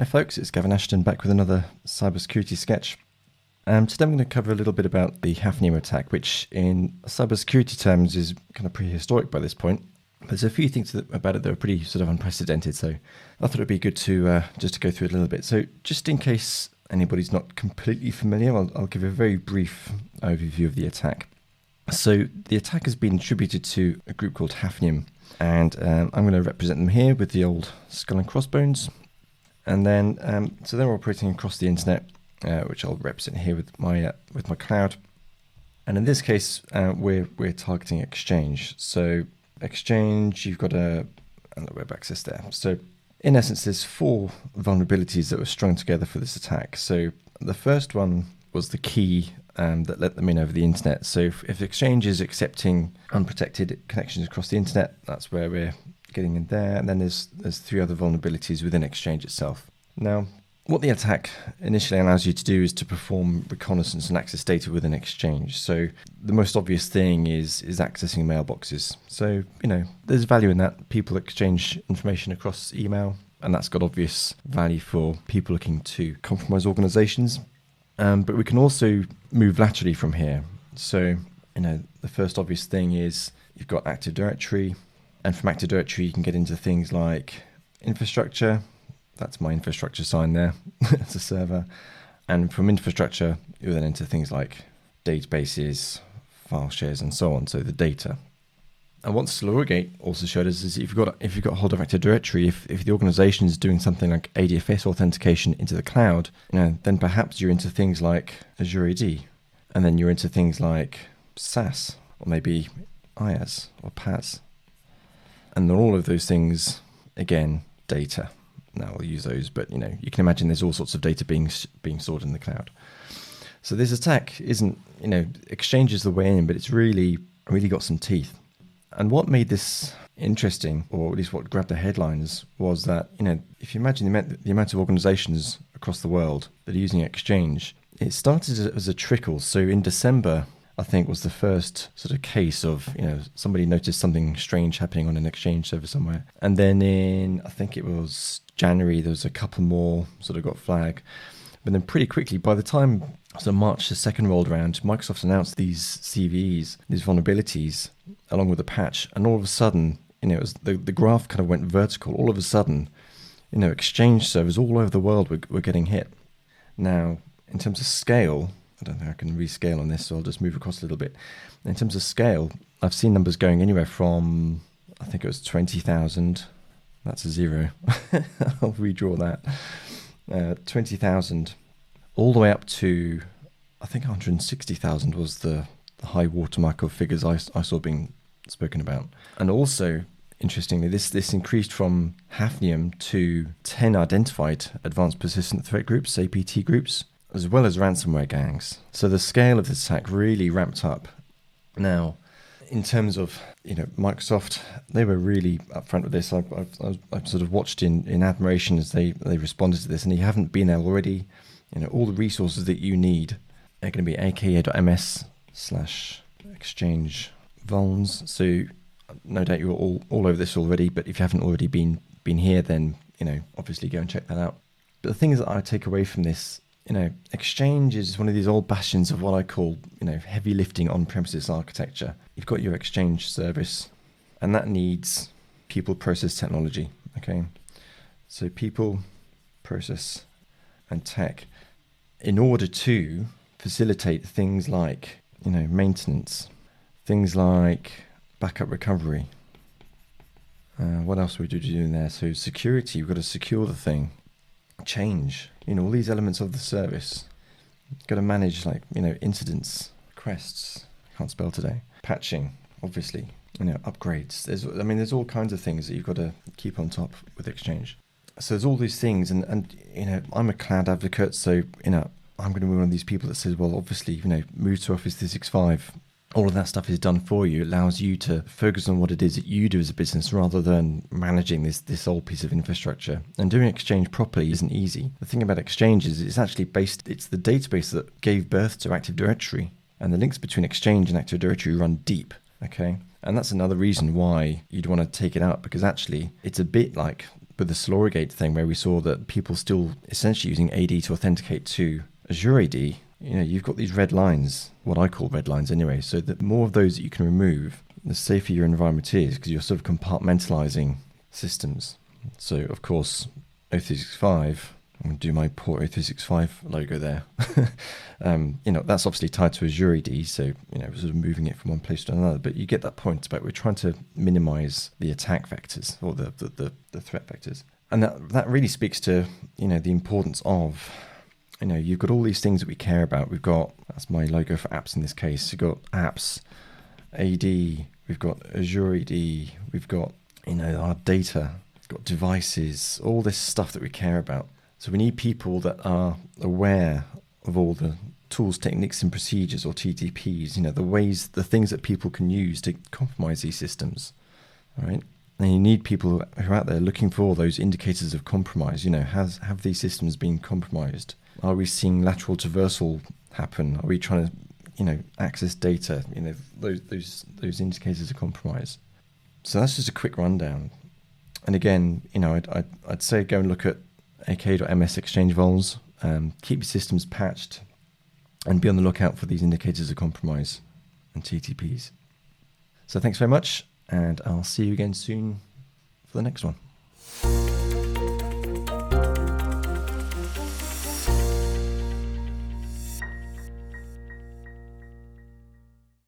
folks, it's Gavin Ashton back with another cybersecurity sketch. Today I'm going to cover a little bit about the HAFNIUM attack, which in cybersecurity terms is kind of prehistoric by this point. There's a few things about it that are pretty sort of unprecedented, so I thought it'd be good to just to go through it a little bit. So just in case anybody's not completely familiar, I'll give a very brief overview of the attack. So the attack has been attributed to a group called HAFNIUM, and I'm going to represent them here with the old skull and crossbones. And then, so they're operating across the internet, which I'll represent here with my cloud. And in this case, we're targeting Exchange. So Exchange, you've got a web access there. So in essence, there's 4 vulnerabilities that were strung together for this attack. So the first one was the key that let them in over the internet. So if Exchange is accepting unprotected connections across the internet, that's where we're getting in there. And then there's 3 other vulnerabilities within Exchange itself. Now, what the attack initially allows you to do is to perform reconnaissance and access data within Exchange. So the most obvious thing is accessing mailboxes. So, there's value in that. People exchange information across email, and that's got obvious value for people looking to compromise organizations. But we can also move laterally from here. So, the first obvious thing is you've got Active Directory, and from Active Directory you can get into things like infrastructure. That's my infrastructure sign there. It's a server. And from infrastructure, you're then into things like databases, file shares, and so on. So the data. And what Slurgate also showed us is if you've got hold of Active Directory, if the organization is doing something like ADFS authentication into the cloud, then perhaps you're into things like Azure AD, and then you're into things like SaaS, or maybe IaaS or PaaS. And then all of those things, again, data. Now we'll use those, but you can imagine there's all sorts of data being stored in the cloud. So this attack isn't, Exchange is the way in, but it's really got some teeth. And what made this interesting, or at least what grabbed the headlines, was that, if you imagine the amount of organizations across the world that are using Exchange, it started as a trickle. So in December, I think, was the first sort of case of, somebody noticed something strange happening on an Exchange server somewhere. And then in, I think it was January, there was a couple more sort of got flagged. But then pretty quickly, by the time March the 2nd rolled around, Microsoft announced these CVEs, these vulnerabilities, along with a patch. And all of a sudden, it was the graph kind of went vertical. All of a sudden, Exchange servers all over the world were getting hit. Now, in terms of scale, I don't think I can rescale on this, so I'll just move across a little bit. In terms of scale, I've seen numbers going anywhere from, I think it was 20,000. That's a 0. I'll redraw that. 20,000, all the way up to, I think 160,000 was the high watermark of figures I saw being spoken about. And also, interestingly, this increased from HAFNIUM to 10 identified advanced persistent threat groups, APT groups, as well as ransomware gangs. So the scale of this attack really ramped up. Now, in terms of Microsoft, they were really upfront with this. I've sort of watched in admiration as they responded to this, and if you haven't been there already, all the resources that you need are going to be aka.ms/exchange vulns. So no doubt you're all over this already, but if you haven't already been here, then obviously go and check that out. But the things that I take away from this, Exchange is one of these old bastions of what I call, heavy lifting on-premises architecture. You've got your Exchange service, and that needs people, process, technology, okay? So people, process, and tech, in order to facilitate things like, maintenance, things like backup recovery. What else would you do in there? So security, you've got to secure the thing. Change, all these elements of the service. You've got to manage incidents, requests, I can't spell today, patching, obviously, upgrades. There's all kinds of things that you've got to keep on top with Exchange. So there's all these things, and I'm a cloud advocate, so I'm going to be one of these people that says, well, obviously, move to Office 365. All of that stuff is done for you. It allows you to focus on what it is that you do as a business rather than managing this old piece of infrastructure. And doing Exchange properly isn't easy. The thing about Exchange is it's actually it's the database that gave birth to Active Directory. And the links between Exchange and Active Directory run deep, okay? And that's another reason why you'd want to take it out, because actually it's a bit like with the Solorigate thing, where we saw that people still essentially using AD to authenticate to Azure AD, you've got these red lines, what I call red lines anyway. So the more of those that you can remove, the safer your environment is, because you're sort of compartmentalizing systems. So of course, O365, I'm going to do my poor O365 logo there. That's obviously tied to Azure AD, so sort of moving it from one place to another. But you get that point about we're trying to minimize the attack vectors or the threat vectors, and that really speaks to the importance of you've got all these things that we care about. We've got, that's my logo for apps in this case. You've got apps, AD, we've got Azure AD, we've got our data, we've got devices, all this stuff that we care about. So we need people that are aware of all the tools, techniques, and procedures, or TTPs, the things that people can use to compromise these systems, all right? And you need people who are out there looking for all those indicators of compromise. Have these systems been compromised? Are we seeing lateral traversal happen? Are we trying to, access data? Those indicators of compromise. So that's just a quick rundown. And again, I'd say go and look at ak.ms exchange vols, keep your systems patched, and be on the lookout for these indicators of compromise and TTPs. So thanks very much, and I'll see you again soon for the next one.